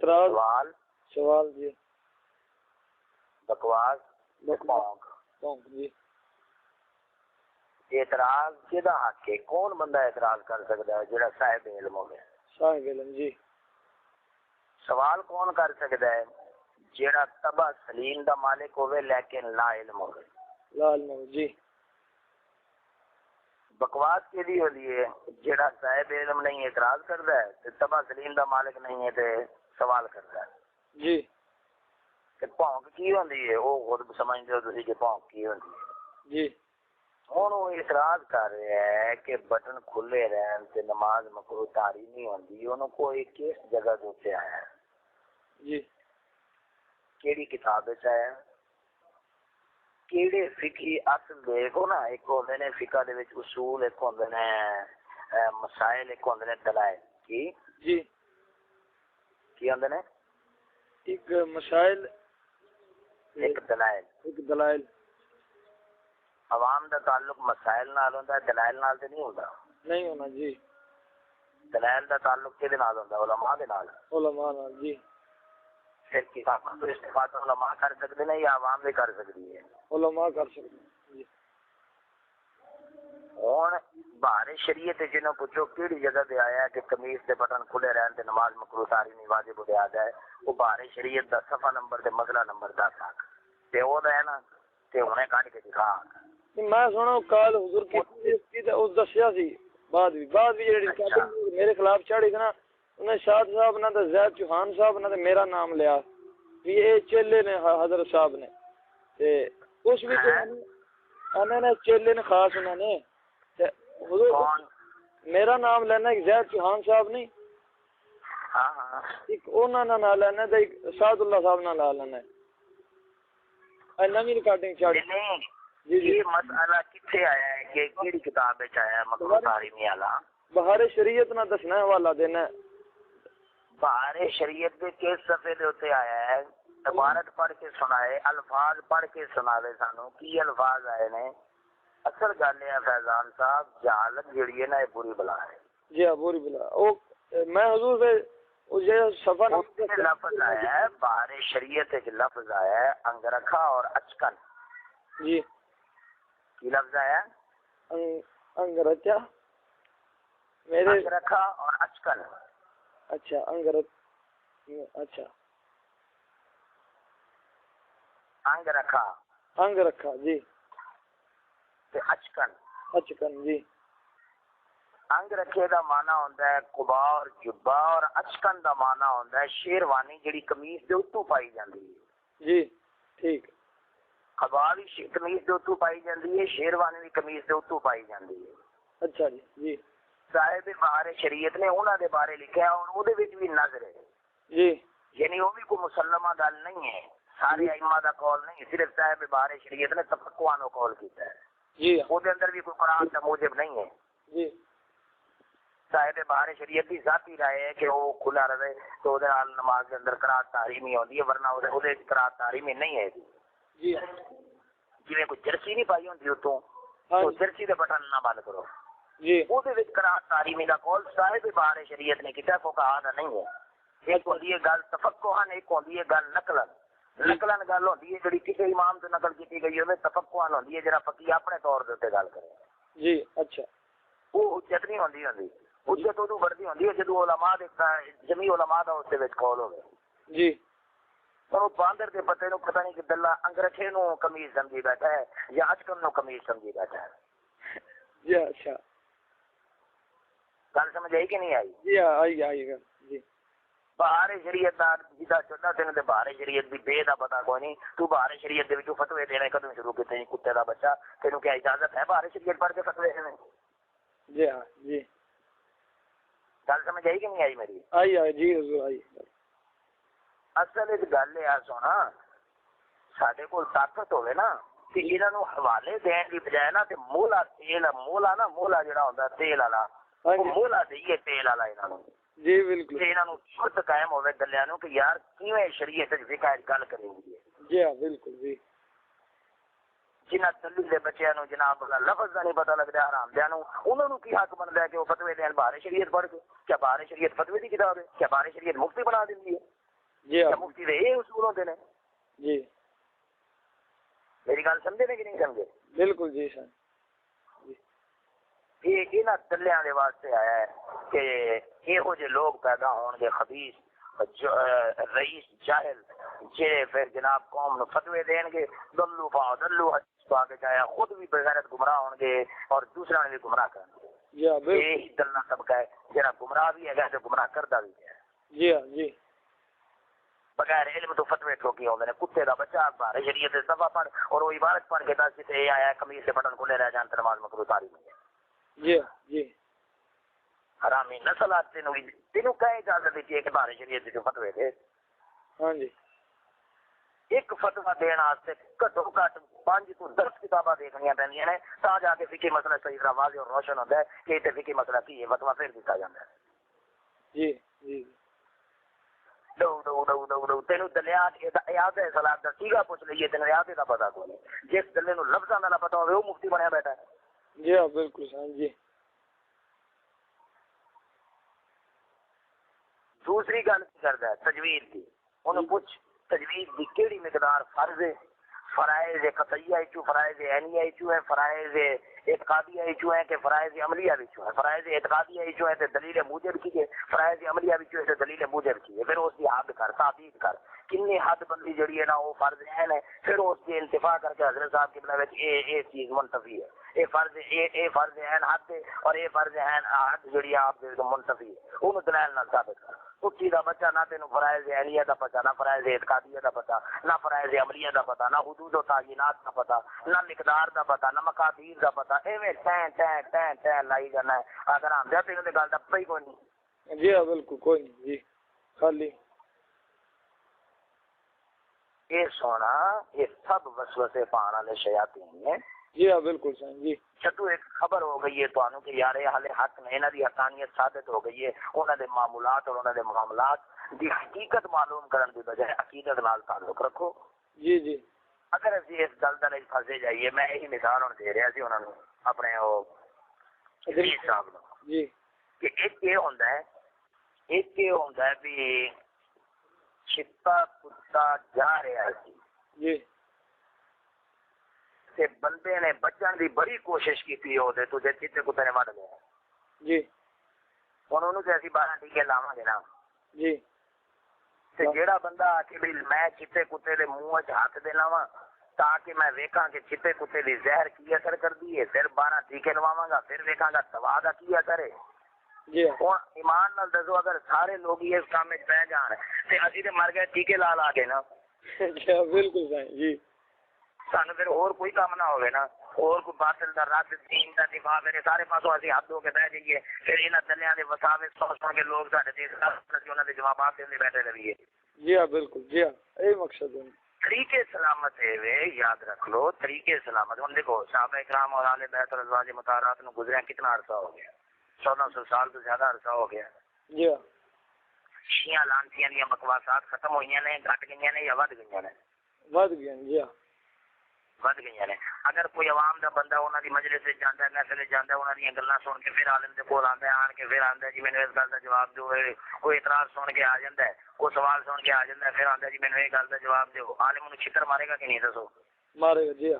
اعتراض سوال جی بکواس بکواس جی اعتراض کدا حق ہے کون بندہ اعتراض کر سکتا ہے جڑا صاحب علم ہوگا صاحب علم جی سوال کون کر سکتا ہے جڑا تبع سلیم دا مالک ہوئے لیکن لا علم ہوئے لا علم جی بکواس کے لیے ہوئی ہے جڑا صاحب علم نہیں اعتراض کرتا ہے تے تبع سلیم دا مالک نہیں ہے تے سوال کرتا ہے جی کہ پونک کی ہوندی ہے وہ خود سمجھتے ہو تسی کہ پونک کی ہوندی ہے جی ہوں وہ اعتراض کر رہا ہے کہ بٹن کھلے رہن تے نماز مکروہ طاری نہیں ہوندی انہوں کوئی کس جگہ دے آیا ہے جی کیڑی کتاب وچ آیا کیڑے فقہی اصل دیکھو نا ایک ہوندے نے فقہ دے وچ اصول ایک ہوندے نے مسائل ایک ہوندے نے دلائل کی کی ہوندے نے ایک مسائل ایک دلائل عوام دا تعلق مسائل نال ہوندا ہے دلائل نال تے نہیں ہوندا نہیں ہونا جی دلائل دا تعلق کدے نال ہوندا علماء دے نال علماء نال جی پھر کتاباں تو استفادہ علماء کر سکتے ہیں یا عوام بھی کر سکتی ہے علماء کر سکتے ہیں جی ہوں بہار شریعت جنہوں پوچھو کیڑی جگہ دے آیا ہے کہ قمیض دے بٹن کھلے رہن تے نماز مکروہ طاری نہیں واجب بنیاد ہے وہ بہار شریعت دا صفحہ نمبر تے مسئلہ نمبر 10 آکھ تے او دا ہے نا تے ہنے کڈ کے دکھا میں سنو کال حضور کی تے اس دسیا سی بعد بھی جڑی ریکارڈنگ میرے خلاف چڑھی تھی نا انہیں شاد صاحب نہ تے زید چوہان صاحب نہ تے میرا نام لیا بھی یہ چیلے نے حضرت صاحب نے تے اس بھی انہوں نے چیلے نے خاص انہوں نے حضور میرا نام لینا ایک زید چوہان صاحب نہیں ایک انہوں نے نہ لینا تے ایک سعد اللہ صاحب نہ لا لینا ہے نویں ریکارڈنگ چڑھی جی یہ مسئلہ کتنے آیا ہے کہ کیڑی کتاب وچ آیا ہے مکروہ تحریمی والا بہار شریعت نہ دسنا ہے حوالہ دینا ہے بہار شریعت کے کس صفحے دے اوتے آیا ہے عبارت پڑھ کے سنائے الفاظ پڑھ کے سناوے سانو کی الفاظ آئے نے اصل گل ہے فیضان صاحب جہالت جڑی ہے نا یہ بری بلا ہے جی ہاں بری بلا او میں حضور سے یہ صفحہ نمبر لفظ آیا ہے بہار شریعت ایک لفظ آیا ہے انگرکھا اور اچکن جی کی لفظ آیا انگرچا میرے انگرکھا اور اچکن اچھا اچھا انگ رکھا جی تے اچکن جی انگ رکھے دا معنی ہوندا ہے قبا اور جبہ اور اچکن دا معنی ہوندا ہے شیروانی جڑی قمیض دے اوتوں پائی جاندی ہے جی ٹھیک قبا بھی قمیض دے اوتوں پائی جاندی ہے شیروانی بھی قمیض دے اوتوں پائی جاندی ہے اچھا جی جی صاحب بہار شریعت نے انہاں دے بارے لکھا ہے اور او دے وچ بھی نظر ہے جی یعنی وہ بھی کوئی مسلمہ گل نہیں ہے سارے ائمہ دا قول نہیں صرف صاحب بہار شریعت نے تفقہانہ قول کیتا ہے جی او دے اندر بھی کوئی قرآن دا موجب نہیں ہے جی صاحب بہار شریعت کی ذاتی رائے ہے کہ وہ کھلا رہے تو وہ نماز کے اندر قرات تحریمی ہوتی ہے ورنہ وہ قرات تحریمی نہیں ہے جی جی کوئی جرسی نہیں پائی ہوتی اتوں تو جرسی دے بٹن نہ بند کرو جی وہ قرات تحریمی کا قول صاحب بہار شریعت نے کیا کو کہا نہیں ہے ایک ہوتی ہے گل تفقہن ایک ہوتی ہے گل نقلن گل ہوتی ہے جڑی کسی امام سے نقل کی گئی ہے تفقہن ہوتی ہے جڑا فقیہ اپنے طور پہ گل کرے جی اچھا وہ حجت نہیں ہوندی حجت ادو بڑھتی ہوتی ہے جدو علماء جمی علماء کا اس قول ہوگا جی پر وہ باندر کے پتے نو پتہ نہیں کہ دلہ انگرچھے نو کمیز سمجھی بیٹھا ہے یا اچکن نو کمیز سمجھی بیٹھا ہے جی اچھا گل سمجھ آئی کہ نہیں آئی جی آئی گا جی بہار شریعت دا جدا چودہ دن دے بہار شریعت دی بے دا پتہ کوئی نہیں تو بہار شریعت دے وچوں فتوی دینے کدوں شروع کیتے ہیں کتے دا بچہ تینوں کیا اجازت ہے بہار شریعت پڑھ کے فتوی دینے جی ہاں جی گل سمجھ آئی کہ نہیں آئی میری آئی جی حضور آئی اصل ایک گل ہے سونا ساڈے کول طاقت ہوے نا کہ انہاں نو حوالے دین دی بجائے نا تے مولا تیل مولا جڑا ہوندا تیل والا وہ مولا دئیے تیل والا انہاں نو جی بالکل تے انہاں نو خود قائم ہوے گلیاں نو کہ یار کیویں شریعت وچ فقہ گل کریں گے جی ہاں بالکل جی جنہ دلیل دے بچیاں نو جناب لفظ دا نہیں پتہ لگدا حرام دیاں نو انہاں نو کی حق بندا ہے کہ وہ فتوی دین بہار شریعت پڑھ کے کیا بہار شریعت فتوی دی کتاب ہے کیا بہار شریعت مفتی بنا دیندی ہے جی ہاں مفتی دے یہ اصول ہوتے ہیں. جی میری گل سمجھے نے کہ نہیں سمجھے؟ بالکل جی سر. یہ انہاں دلیاں دے واسطے آیا ہے کہ یہو جے لوگ پیدا ہون گے خبیث رئیس جاہل جے پھر جناب قوم نو فتوے دین گے دلو پاؤ دلو پا کے جایا خود بھی بغیرت گمراہ ہون گے اور دوسرا نے بھی گمراہ کریں گے. جی ہاں بالکل. یہی دلنا طبقہ ہے جہاں گمراہ بھی ہے تو گمراہ کرتا بھی ہے. جی ہاں جی بغیر علم تو فتوے ٹھوکی ہوندے نے. کتے دا بچہ بارے شریعت سے صفا پڑھ اور وہ عبارت پڑھ کے دس جتے یہ آیا قمیص سے بٹن کھلے رہ جان تو نماز مکروہ تاری نہیں ہے. جی جی حرامی نسل آتے تینوں کہیں اجازت دیتی ہے کہ بارے شریعت جو فتوے دے. ہاں جی ایک فتوا دین واسطے گھٹو گھٹ 5 تو 10 کتاباں دیکھنیاں پہنیاں نے تا جا کے فقہی مسئلہ صحیح طرح واضح اور روشن ہوتا ہے کہ یہ فقہی مسئلہ کی ہے فتوا پھر دیتا جاتا ہے. جی جی ڈو ڈو ڈو ڈو ڈو تینوں دلیات یاد ہے سلاد کا سیگا پوچھ لیے تینوں یاد کا پتا کوئی نہیں. جس دلے نو لفظاں دا نہ پتا ہوے وہ مفتی بنیا بیٹھا ہے. جی ہاں بالکل سر. جی دوسری گل کردا ہے تجوید کی. انہوں پوچھ تجوید کی کیڑی مقدار فرض ہے؟ فرائض قطعیہ ایچو فرائض عینیہ ایچو ہے فرائض اعتقادیہ ایچو ہے کہ فرائض عملیہ ایچو ہے. فرائض اعتقادیہ ایچو ہے تے دلیل موجب کی ہے فرائض عملیہ ایچو ہے تے دلیل موجب کی ہے. پھر اس کی حد کر تعبید کر کنی حد بندی جڑی ہے نا وہ فرض عین ہے. پھر اس کی انتفاع کر کے حضرت صاحب کی بنا یہ چیز منتفی ہے. یہ فرض عین حد ہے اور یہ فرض عین حد جڑی آپ منتفی ہے انہوں دلائل نہ ثابت کر. کتی دا بچہ نہ تینوں فرائض عینیہ دا پتہ نہ فرائض اعتقادیہ دا پتہ نہ فرائض عملیہ دا پتہ نہ حدود و تعینات دا پتہ نہ مقدار دا پتہ نہ مقادیر دا پتہ ایویں ٹین ٹین ٹین ٹین لائی جانا ہے. اگر ہم جاتے ہیں تو گل دا پتہ ہی کوئی نہیں. جی ہاں بالکل کوئی نہیں. جی خالی یہ سونا یہ سب وسوسے پانے والے شیاطین ہیں. جی ہاں بالکل سر. جی جدو ایک خبر ہو گئی ہے تو کہ یار یہ حال حق نے انہاں دی حقانیت ثابت ہو گئی ہے انہاں دے معمولات اور انہاں دے معاملات دی حقیقت معلوم کرن دی بجائے عقیدت نال تعلق رکھو. جی جی اگر اسی اس گل دے پھسے جائیے میں یہی مثال ہن دے رہا سی انہاں نوں اپنے او حدیث صاحب نوں جی کہ ایک یہ ہوندا ہے بھی چتا کتا جا رہا سی جی تے بندے نے بچن دی بڑی کوشش کی ہو دے تجھے چتے کتے نے وڈ گیا. جی ہن اونوں تے اسی 12 ٹیکے لاواں گے نا. جی تے جیڑا بندہ آ کے بھی میں چتے کتے دے منہ وچ ہاتھ دینا وا تاکہ میں ویکھاں کہ چتے کتے دی زہر کی اثر کردی ہے پھر 12 ٹیکے لواواں گا پھر ویکھاں گا دوا دا کی اثر ہے. جی ہن ایمان نال دسو اگر سارے لوگ اس کام وچ پہ جان تے اسی تے مر گئے ٹیکے لا لا کے نا. جی بالکل سر. جی سانو پھر اور کوئی کام نہ ہوئے نا اور کوئی باطل دا رد دین دا دفاع میرے سارے پاسوں اسی حد ہو کے بہ جائیے پھر انہاں دلیاں دے وساوے سن کے لوگ ساڈے تے انہاں دے جوابات دیندے بیٹھے رہیے. جی ہاں بالکل. جی ہاں یہی مقصد ہے. طریقے سلامت ہے وے یاد رکھ لو طریقے سلامت. ہن دیکھو صحابہ اکرام اور اہل بیت اور ازواج مطہرات نو گزریا کتنا عرصہ ہو گیا 1400 سال تو زیادہ عرصہ ہو گیا. جی ہاں شیعہ لانتیاں دیاں بکواسات ختم ہوئیاں نے گھٹ گئیاں نے یا ود گئیاں نے؟ ود گیا. جی ہاں ود گئی نے. اگر کوئی عوام دا بندہ انہاں دی مجلس وچ جاندا ہے محفل وچ جاندا ہے انہاں دیاں گلاں سن کے پھر عالم دے کول آندا ہے آن کے پھر آندا ہے جی مینوں اس گل دا جواب دیو. کوئی اعتراض سن کے آ جاندا ہے کوئی سوال سن کے آ جاندا ہے پھر آندا ہے جی مینوں یہ گل دا جواب دیو. عالم انہوں چھتر مارے گا کہ نہیں دسو؟ مارے گا. جی ہاں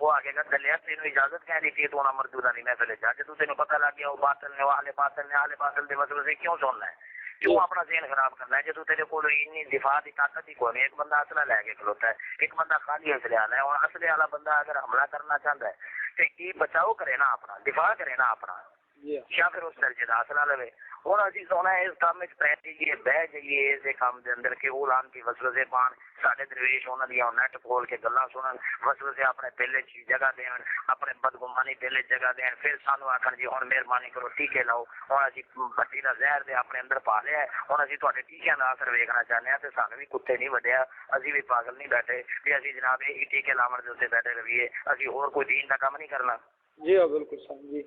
وہ آگے گا دلیا تینوں اجازت کہہ دیتی ہے تو انہاں مردودہ دی محفل وچ جا کے تو تینوں پتہ لگ گیا وہ باطل نے اہل باطل دے مطلب سے کیوں سننا ہے کیوں اپنا ذہن خراب کرنا ہے جدو تیرے کول اتنی دفاع کی طاقت ہی کوئی نہیں. ایک بندہ اسلحہ لے کے کھلوتا ہے ایک بندہ خالی اسلحہ والا ہے اور اسلحے والا بندہ اگر حملہ کرنا چاہتا ہے تو یہ بچاؤ کرے نا اپنا دفاع کرے نا اپنا یا پھر اس درجے کا اسلحہ لے. ہوں ابھی سونا اس کام پہ جائیے بہ جائیے اس کام کے اندر کہ وہ لان کی وسوسے پان سارے درویش انہوں نے نیٹ کھول کے گلا سنن وسوسے اپنے دل چ جگہ دین اپنے بدگمانی دل جگہ دین پھر سانو آخر جی ہوں مہربانی کرو ٹیکے لاؤ ہوں ابھی بٹی کا زہر دے اپنے اندر پا لیا ہوں ابھی تے ٹیکیا کا اثر ویکنا چاہتے ہیں تو سانو بھی کتے نہیں وڈیا ابھی بھی پاگل نہیں بیٹھے کہ ابھی جناب یہی ٹیکے لاؤن کے اتنے بیٹھے رہیے ابھی اور کوئی دین کا کام نہیں کرنا. جی ہاں بالکل سمجھی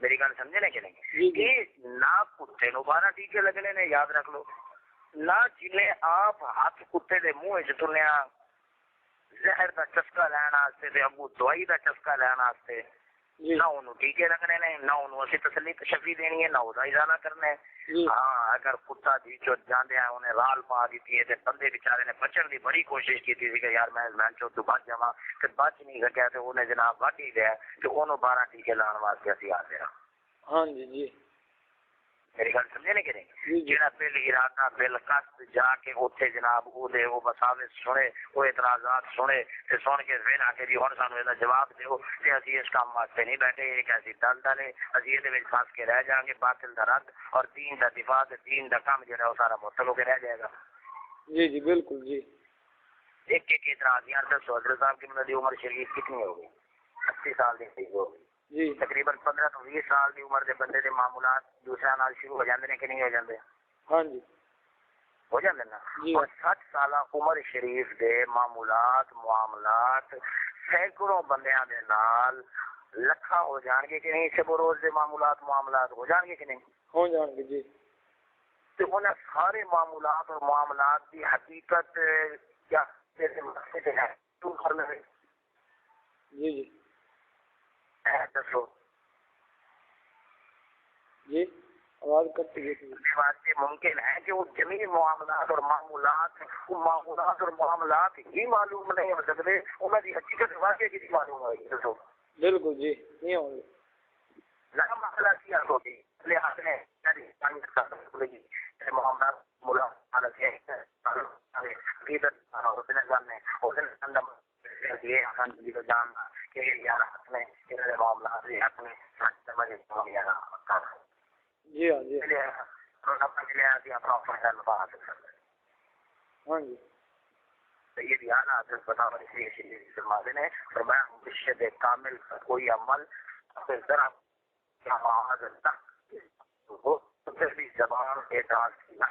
میری گل سمجھے نا کہ نہیں کہ نہ کتے نو 12 ٹیکے لگنے نے یاد رکھ لو نہ جنہیں آپ ہاتھ کتے دے منہ چ تلیا زہر دا چسکا لین واسطے تے اگو دوائی دا چسکا لین واسطے جی نہ انہوں ٹیکے لگنے نے، نہ انہوں اسی تسلی تشفی دینی ہے، نہ وہ ازالہ کرنا ہے۔ جی ہاں اگر کتا جی چو جاندے ہیں انہیں رال پا دیتی ہے تے بندے بیچارے نے بچن دی بڑی کوشش کی تھی کہ یار میں چو تو بچ جاواں، تے بچ نہیں سکیا تے انہیں جناب وڈ ہی دیا کہ انہوں 12 ٹیکے لان واسطے اسی آ گیا۔ ہاں جی جی میری گل سمجھے نہیں کہ نہیں؟ جی جی جہاں بل ارادہ بل قصد جا کے اتنے جناب وہ مساوس سنے، وہ اعتراضات سنے تے سن کے پھر آ کے جی ہن سانو یہ جواب دیو کہ اسی اس کام واسطے نہیں بیٹھے، ایک ایسی دل ہے اسی یہ پھنس کے رہ جائیں گے، باطل دا رد اور دین دا دفاع تے دین دا کام جو ہے وہ سارا معطل ہو کے رہ جائے گا۔ جی جی بالکل جی ایک ایک اعتراض یار دسو حضرت صاحب کی مطلب عمر شریف کتنی ہوگی؟ 80 سال کی ہو گئی، جی تقریباً 15 تو 20 سال کی عمر دے بندے دے معاملات دوسرے نال شروع ہو جاندے نے کہ نہیں ہو جاندے؟ ہاں جی ہو جاندے نا۔ جی اور 60 سالہ عمر شریف دے معاملات معاملات سینکڑوں بندیاں دے نال لکھاں ہو جان گے کہ نہیں؟ شب و روز دے معاملات معاملات ہو جان گے کہ نہیں؟ ہو جان گے جی تو انہیں سارے معاملات اور معاملات کی حقیقت کیا مقصد ہے تو کر لے جی جی دسو۔ جی آواز کٹ گئی تھی۔ اس واسطے ممکن ہے کہ وہ جمیع معاملات اور معاملات ہی معلوم نہیں ہو سکتے، انہوں کی حقیقت واقعی کی معلوم ہوگی۔ دسو بالکل جی نہیں ہوں گے۔ نہ مسئلہ کیا ہوگی لحاظ ہے معاملات جی ہاں جی ہاں جی سید اعلیٰ حضرت بتا فرماتے ہیں فرمایا مرشد کامل کا کوئی عمل پھر ذرا بھی زبان اعتراض کیا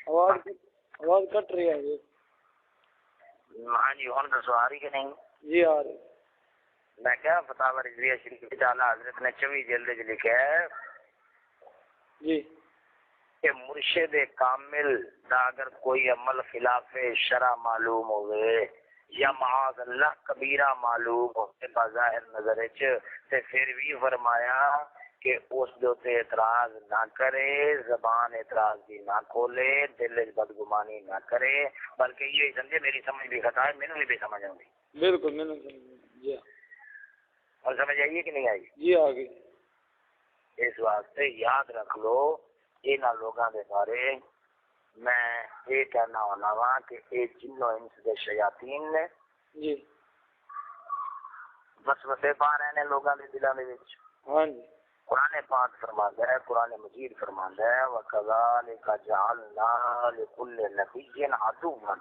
آواز کٹ رہی ہے جی۔ ہاں جی ہوں دسو آ رہی کہ نہیں؟ جی آ رہی۔ میں کیا فتح رضویہ شریف اعلیٰ حضرت نے 24 جلد لکھا ہے جی کہ مرشد کامل دا اگر کوئی عمل خلاف شرع معلوم ہوئے یا معاذ اللہ کبیرہ معلوم ہوئے بظاہر نظر تے پھر بھی فرمایا کہ اس دے اعتراض نہ کرے، زبان اعتراض بھی نہ کھولے، دل بدگمانی نہ کرے، بلکہ یہ سمجھے میری سمجھ بھی خطا ہے، میں نے بھی سمجھ آؤں گی۔ بالکل میں نے جی اور سمجھ آئیے کہ نہیں آئی؟ جی آ گئی۔ اس واسطے یاد رکھ لو انہاں لوگاں دے بارے میں یہ کہنا ہونا وا کہ یہ جنوں انس دے شیاطین نے جی وسوسے پا رہے ہیں لوگاں دے دلاں دے وچ۔ ہاں جی قرآن پاک فرماتا ہے، قرآن مجید فرماتا ہے وَكَذَلِكَ جَعَلْنَا لِكُلِّ نَبِيٍّ عَدُوًّا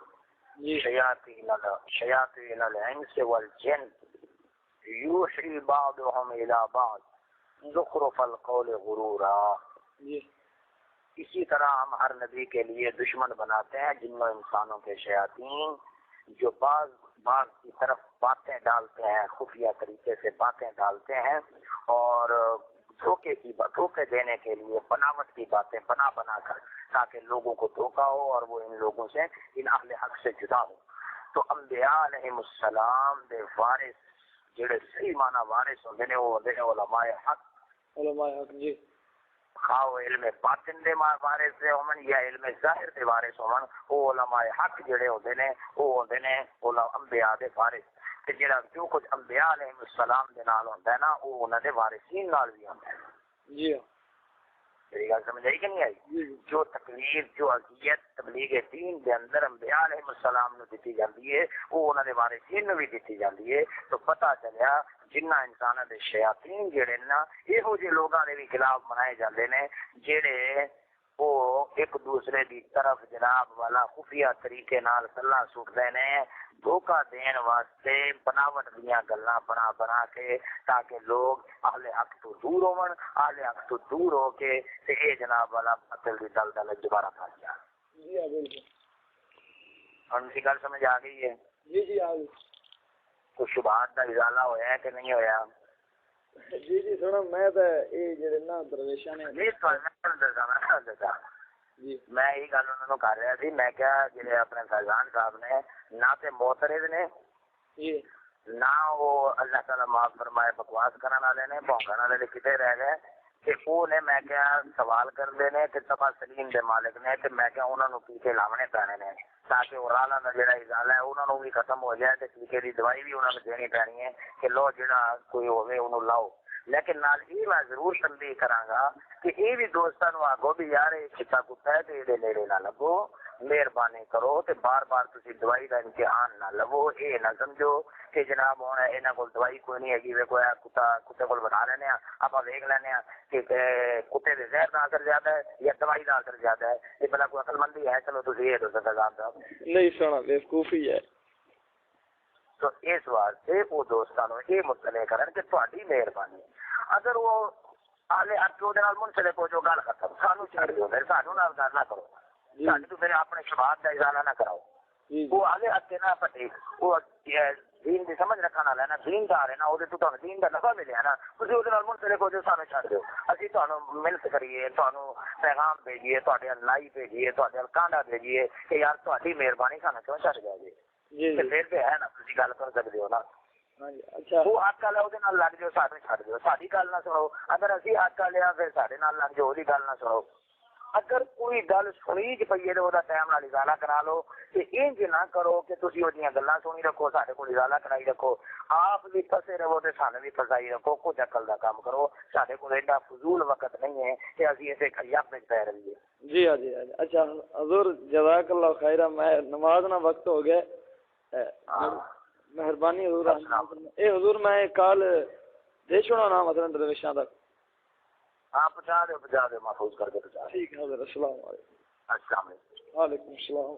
شَيَاطِينَ الْإِنسِ وَالْجِنِّ يُوحِي بَعْضُهُمْ إِلَى بَعْضٍ زُخْرُفَ الْقَوْلِ غُرُورًا۔ جی اسی طرح ہم ہر نبی کے لیے دشمن بناتے ہیں جنوں انسانوں کے شیاطین، جو بعض کی طرف باتیں ڈالتے ہیں، خفیہ طریقے سے باتیں ڈالتے ہیں اور دھوکے دینے کے لیے بناوٹ کی باتیں بنا کر تاکہ لوگوں کو دھوکا ہو اور وہ ان لوگوں سے ان اہل حق سے جدا ہو۔ تو انبیاء علیہ السلام دے وارث جڑے صحیح معنی وارث ہوندے نے وہ ہوندے نے علماء حق۔ علماء حق جی خواہ علم باطن دے وارث سے ہون یا علم ظاہر دے وارث ہون، وہ علماء حق جڑے ہوندے نے وہ ہوندے نے انبیاء دے وارث۔ کہ جڑا جو کچھ انبیاء علیہ السلام دے نال ہوندا ہے نا وہ انہاں دے وارثین نال بھی ہوندا ہے۔ جی میری گل سمجھ آئی کہ نہیں آئی؟ جو تکلیف جو اذیت تبلیغ دین دے اندر انبیاء علیہ السلام نو دتی جاندی ہے وہ انہاں دے وارثین نو بھی دتی جاندی ہے۔ تو پتہ چلیا جنہ انساناں دے شیاطین جڑے نا یہو جے لوگاں دے بھی خلاف بنائے جاندے نے جڑے وہ ایک دوسرے دی طرف جناب والا خفیہ طریقے نال سلا سٹدے نے دھوکا دین واسطے بناوٹ دیاں گلاں بنا کے تاکہ لوگ اہل حق تو دور ہون، اہل حق تو دور ہو کے تے اے جناب والا باطل دی دلدل دوبارہ پھنس جان۔ جی بالکل ہن سی گل سمجھ آ گئی ہے؟ جی جی آ گئی۔ تو شبہات دا ازالہ ہویا ہے کہ نہیں ہویا؟ جی جی سنو میں تے اے جڑے نا درویشاں نے جی میں یہ گل انہوں نے کر رہا تھی، میں کیا جڑے اپنے فیضان صاحب نے نہ تے معترض نے جی نہ وہ اللہ تعالیٰ معاف فرمائے بکواس کرنے والے نے بھونکن والے کتنے رہ گئے کہ وہ نے میں کیا سوال کرتے ہیں کہ تبا سلیم دے مالک نے کہ میں کیا انہوں نے ٹیکے لاونے پینے نے تاکہ وہ رالا کا جڑا ازالہ ہے انہوں نے بھی ختم ہو جائے تو ٹیکے کی دوائی بھی انہوں نے دینی پینی ہے کہ لو جڑا کوئی ہوئے انہوں لاؤ. لیکن نال یہ میں ضرور تنبیہ کراں گا کہ یہ بھی دوستاں نو آگو بھی یار یہ کتا کتا ہے تو یہ نیڑے نہ لگو مہربانی کرو تے بار بار تسی دوائی کا امتحان نہ لو. یہ نہ سمجھو کہ جناب ہوں یہاں کو دوائی کوئی نہیں ہے کوئی کتا کتے کو بنا لینے آپ ویک لینے کہ کتے کے زہر کا اثر زیادہ ہے یا دوائی کا اثر زیادہ ہے. یہ بلا کوئی عقل مندی ہے. چلو تسی یہ دسو نظام صاحب نہیں سونا بیوقوفی ہے. تو اس واسطے وہ دوستانو یہ مطلع کرن کہ تہاڈی مہربانی اگر وہ آلے ہاتھ منسلک ہو جو گل ختم سانو چھڑ دیو پھر سانو نال گل نہ کرو ساڈے تو پھر اپنے شباب کا ازالہ نہ کراؤ. وہ آلے ہاتھ نہ پٹے وہ دین کی سمجھ رکھنے والا ہے نا دین کا آ رہے نا وہ تمہیں دین کا نفع ملیا نا تھی وہ منسلک ہو جو سانو چھڑ دیو اسی تمہیں محنت کریے تمہیں پیغام بھیجیے تے لائی بھیجیے تے کانڈا بھیجیے کہ یار تاری مہربانی سانو کیوں چھڑ جائے جی پھر ہے نا تھی گل کر سکتے ہو نا. وہ حق والا وہ لگ جاؤ سانو چھڑ دیو ساری گل نہ سنو اگر اسی حق لیا پھر سارے لگ جاؤ وہی گل نہ سنو. اگر کوئی گل سنی چ پی ہے وہ ٹائم نال ازالہ کرا لو تو انج نہ کرو کہ تھی وہ گلاں سنی رکھو سارے کو ازالہ کرائی رکھو آپ بھی پھسے رہو تو سانو بھی پھسائی رکھو. کچھ عقل کا کام کرو سارے کو ایڈا فضول وقت نہیں ہے کہ ابھی اسے خیاپ میں پہ رہیے. جی ہاں جی ہاں. اچھا حضور جزاک اللہ خیرہ. میں نماز نہ وقت ہو گیا مہربانی حضور. اے حضور میں کال دے چھوڑا نا مثلا درویشاں تک. ہاں پہنچا دو محفوظ کر کے پہنچا. ٹھیک ہے حضرت. السلام علیکم. السلام علیکم. وعلیکم السلام.